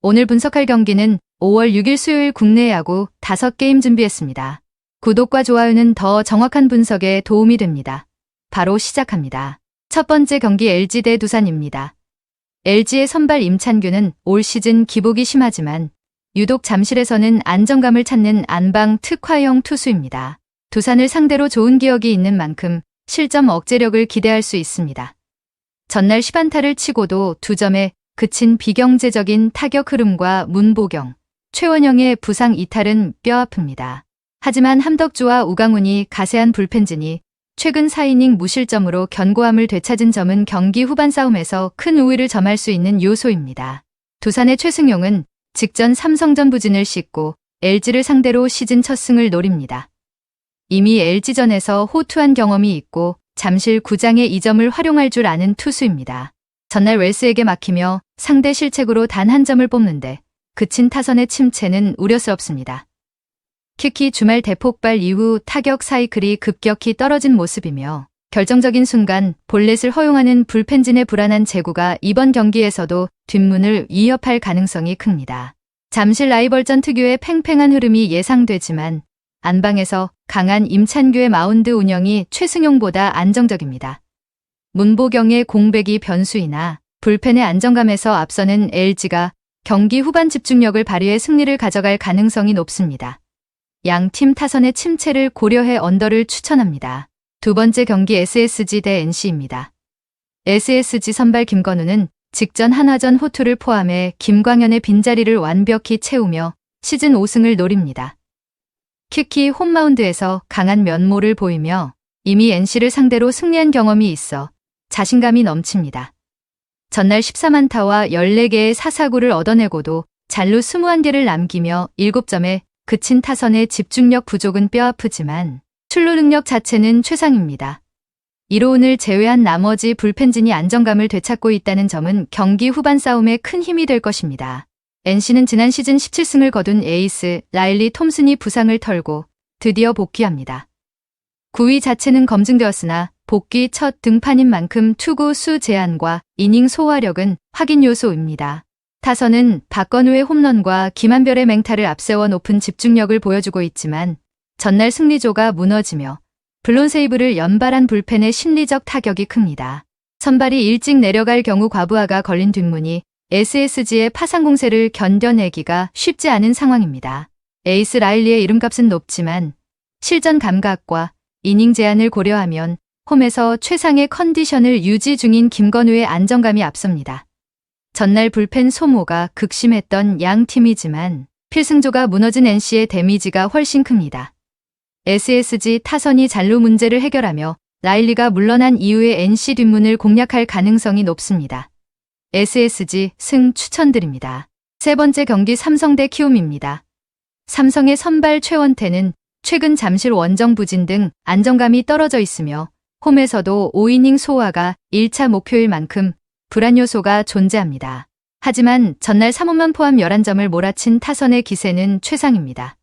오늘 분석할 경기는 5월 6일 수요일 국내 야구 5게임 준비했습니다. 구독과 좋아요는 더 정확한 분석에 도움이 됩니다. 바로 시작합니다. 첫 번째 경기 LG 대 두산입니다. LG의 선발 임찬규는 올 시즌 기복이 심하지만 유독 잠실에서는 안정감을 찾는 안방 특화형 투수입니다. 두산을 상대로 좋은 기억이 있는 만큼 실점 억제력을 기대할 수 있습니다. 전날 10안타를 치고도 2점에 그친 비경제적인 타격 흐름과 문보경, 최원영의 부상 이탈은 뼈아픕니다. 하지만 함덕주와 우강훈이 가세한 불펜진이 최근 4이닝 무실점으로 견고함을 되찾은 점은 경기 후반 싸움에서 큰 우위를 점할 수 있는 요소입니다. 두산의 최승용은 직전 삼성전 부진을 씻고 LG를 상대로 시즌 첫 승을 노립니다. 이미 LG전에서 호투한 경험이 있고 잠실 구장의 이 점을 활용할 줄 아는 투수입니다. 전날 웰스에게 막히며 상대 실책으로 단 한 점을 뽑는데 그친 타선의 침체는 우려스럽습니다. 특히 주말 대폭발 이후 타격 사이클이 급격히 떨어진 모습이며 결정적인 순간 볼넷을 허용하는 불펜진의 불안한 제구가 이번 경기에서도 뒷문을 위협할 가능성이 큽니다. 잠실 라이벌전 특유의 팽팽한 흐름이 예상되지만 안방에서 강한 임찬규의 마운드 운영이 최승용보다 안정적입니다. 문보경의 공백이 변수이나 불펜의 안정감에서 앞서는 LG가 경기 후반 집중력을 발휘해 승리를 가져갈 가능성이 높습니다. 양 팀 타선의 침체를 고려해 언더를 추천합니다. 두 번째 경기 SSG 대 NC입니다. SSG 선발 김건우는 직전 한화전 호투를 포함해 김광현의 빈자리를 완벽히 채우며 시즌 5승을 노립니다. 특히 홈마운드에서 강한 면모를 보이며 이미 NC를 상대로 승리한 경험이 있어 자신감이 넘칩니다. 전날 13안타와 14개의 사사구를 얻어내고도 잘루 21개를 남기며 7점에 그친 타선의 집중력 부족은 뼈아프지만 출루 능력 자체는 최상입니다. 이로운을 제외한 나머지 불펜진이 안정감을 되찾고 있다는 점은 경기 후반 싸움에 큰 힘이 될 것입니다. NC는 지난 시즌 17승을 거둔 에이스 라일리 톰슨이 부상을 털고 드디어 복귀합니다. 구위 자체는 검증되었으나 복귀 첫 등판인 만큼 투구 수 제한과 이닝 소화력은 확인 요소입니다. 타선은 박건우의 홈런과 김한별의 맹타를 앞세워 높은 집중력을 보여주고 있지만 전날 승리조가 무너지며 블론 세이브를 연발한 불펜의 심리적 타격이 큽니다. 선발이 일찍 내려갈 경우 과부하가 걸린 뒷문이 SSG의 파상 공세를 견뎌내기가 쉽지 않은 상황입니다. 에이스 라일리의 이름값은 높지만 실전 감각과 이닝 제한을 고려하면 홈에서 최상의 컨디션을 유지 중인 김건우의 안정감이 앞섭니다. 전날 불펜 소모가 극심했던 양 팀이지만 필승조가 무너진 NC의 데미지가 훨씬 큽니다. SSG 타선이 잔루 문제를 해결하며 라일리가 물러난 이후에 NC 뒷문을 공략할 가능성이 높습니다. SSG 승 추천드립니다. 세 번째 경기 삼성 대 키움입니다. 삼성의 선발 최원태는 최근 잠실 원정 부진 등 안정감이 떨어져 있으며 홈에서도 5이닝 소화가 1차 목표일 만큼 불안 요소가 존재합니다. 하지만 전날 3홈런 포함 11점을 몰아친 타선의 기세는 최상입니다.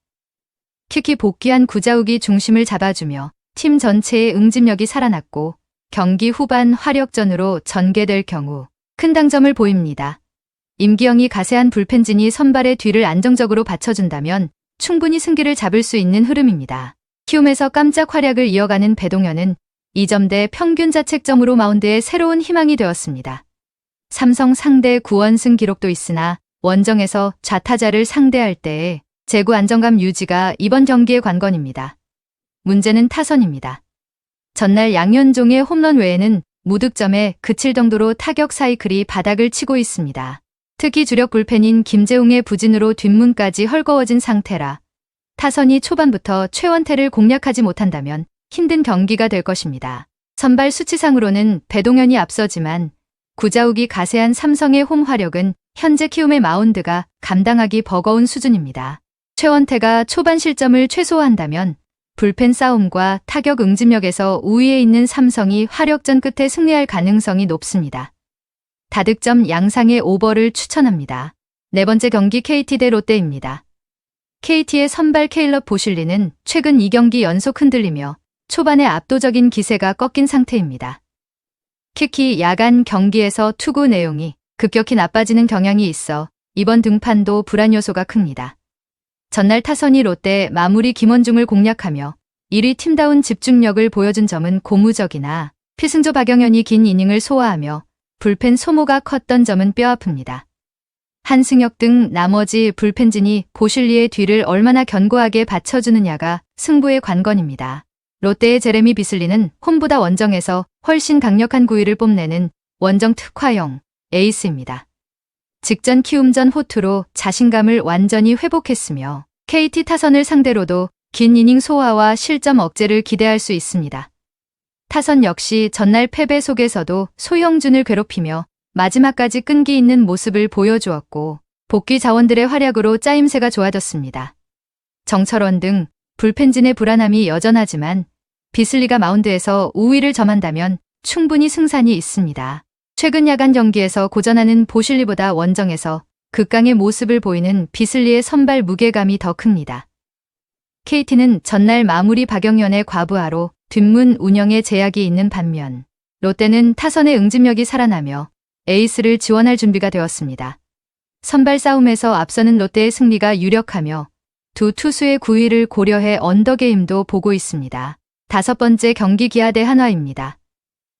특히 복귀한 구자욱이 중심을 잡아주며 팀 전체의 응집력이 살아났고 경기 후반 화력전으로 전개될 경우 큰 당점을 보입니다. 임기영이 가세한 불펜진이 선발의 뒤를 안정적으로 받쳐준다면 충분히 승기를 잡을 수 있는 흐름입니다. 키움에서 깜짝 활약을 이어가는 배동현은 2점대 평균 자책점으로 마운드에 새로운 희망이 되었습니다. 삼성 상대 9원승 기록도 있으나 원정에서 좌타자를 상대할 때의 제구 안정감 유지가 이번 경기의 관건입니다. 문제는 타선입니다. 전날 양현종의 홈런 외에는 무득점에 그칠 정도로 타격 사이클이 바닥을 치고 있습니다. 특히 주력 불펜인 김재웅의 부진으로 뒷문까지 헐거워진 상태라 타선이 초반부터 최원태를 공략하지 못한다면 힘든 경기가 될 것입니다. 선발 수치상으로는 배동현이 앞서지만 구자욱이 가세한 삼성의 홈 화력은 현재 키움의 마운드가 감당하기 버거운 수준입니다. 최원태가 초반 실점을 최소화한다면 불펜 싸움과 타격 응집력에서 우위에 있는 삼성이 화력전 끝에 승리할 가능성이 높습니다. 다득점 양상의 오버를 추천합니다. 네 번째 경기 KT 대 롯데입니다. KT의 선발 케일럽 보슐리는 최근 2경기 연속 흔들리며 초반에 압도적인 기세가 꺾인 상태입니다. 특히 야간 경기에서 투구 내용이 급격히 나빠지는 경향이 있어 이번 등판도 불안 요소가 큽니다. 전날 타선이 롯데 마무리 김원중을 공략하며 1위 팀다운 집중력을 보여준 점은 고무적이나 필승조 박영현이 긴 이닝을 소화하며 불펜 소모가 컸던 점은 뼈아픕니다. 한승혁 등 나머지 불펜진이 보슐리의 뒤를 얼마나 견고하게 받쳐주느냐가 승부의 관건입니다. 롯데의 제레미 비슬리는 홈보다 원정에서 훨씬 강력한 구위를 뽐내는 원정 특화형 에이스입니다. 직전 키움전 호투로 자신감을 완전히 회복했으며 KT 타선을 상대로도 긴 이닝 소화와 실점 억제를 기대할 수 있습니다. 타선 역시 전날 패배 속에서도 소형준을 괴롭히며 마지막까지 끈기 있는 모습을 보여주었고 복귀 자원들의 활약으로 짜임새가 좋아졌습니다. 정철원 등 불펜진의 불안함이 여전하지만 비슬리가 마운드에서 우위를 점한다면 충분히 승산이 있습니다. 최근 야간 경기에서 고전하는 보슐리보다 원정에서 극강의 모습을 보이는 비슬리의 선발 무게감이 더 큽니다. KT는 전날 마무리 박영현의 과부하로 뒷문 운영에 제약이 있는 반면 롯데는 타선의 응집력이 살아나며 에이스를 지원할 준비가 되었습니다. 선발 싸움에서 앞서는 롯데의 승리가 유력하며 두 투수의 구위를 고려해 언더게임도 보고 있습니다. 5번째 경기 기아 대 한화입니다.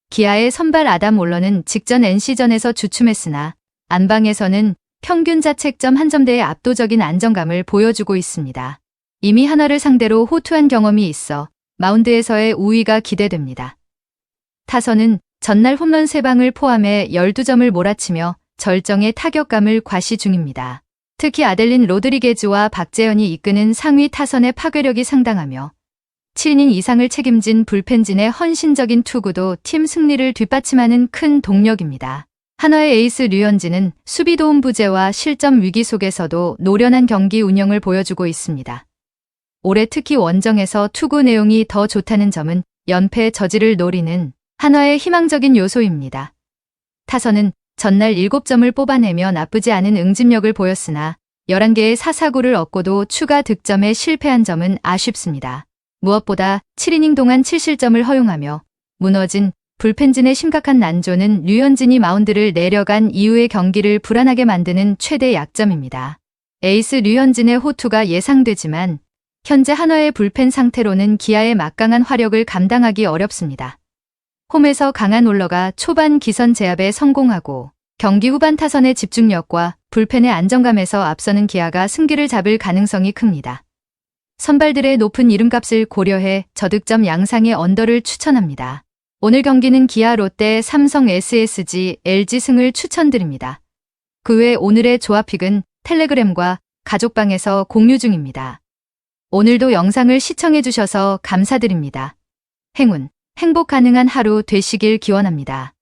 기아의 선발 아담 올러는 직전 NC전에서 주춤했으나 안방에서는 평균 자책점 1점대의 압도적인 안정감을 보여주고 있습니다. 이미 한화를 상대로 호투한 경험이 있어 마운드에서의 우위가 기대됩니다. 타선은 전날 홈런 3방을 포함해 12점을 몰아치며 절정의 타격감을 과시 중입니다. 특히 아델린 로드리게즈와 박재현이 이끄는 상위 타선의 파괴력이 상당하며 7이닝 이상을 책임진 불펜진의 헌신적인 투구도 팀 승리를 뒷받침하는 큰 동력입니다. 한화의 에이스 류현진은 수비 도움 부재와 실점 위기 속에서도 노련한 경기 운영을 보여주고 있습니다. 올해 특히 원정에서 투구 내용이 더 좋다는 점은 연패 저지를 노리는 한화의 희망적인 요소입니다. 타선은 전날 7점을 뽑아내며 나쁘지 않은 응집력을 보였으나 11개의 사사구를 얻고도 추가 득점에 실패한 점은 아쉽습니다. 무엇보다 7이닝 동안 7실점을 허용하며 무너진 불펜진의 심각한 난조는 류현진이 마운드를 내려간 이후의 경기를 불안하게 만드는 최대 약점입니다. 에이스 류현진의 호투가 예상되지만 현재 한화의 불펜 상태로는 기아의 막강한 화력을 감당하기 어렵습니다. 홈에서 강한 올러가 초반 기선 제압에 성공하고 경기 후반 타선의 집중력과 불펜의 안정감에서 앞서는 기아가 승기를 잡을 가능성이 큽니다. 선발들의 높은 이름값을 고려해 저득점 양상의 언더를 추천합니다. 오늘 경기는 기아, 롯데, 삼성, SSG, LG 승을 추천드립니다. 그 외 오늘의 조합픽은 텔레그램과 가족방에서 공유 중입니다. 오늘도 영상을 시청해주셔서 감사드립니다. 행운, 행복 가능한 하루 되시길 기원합니다.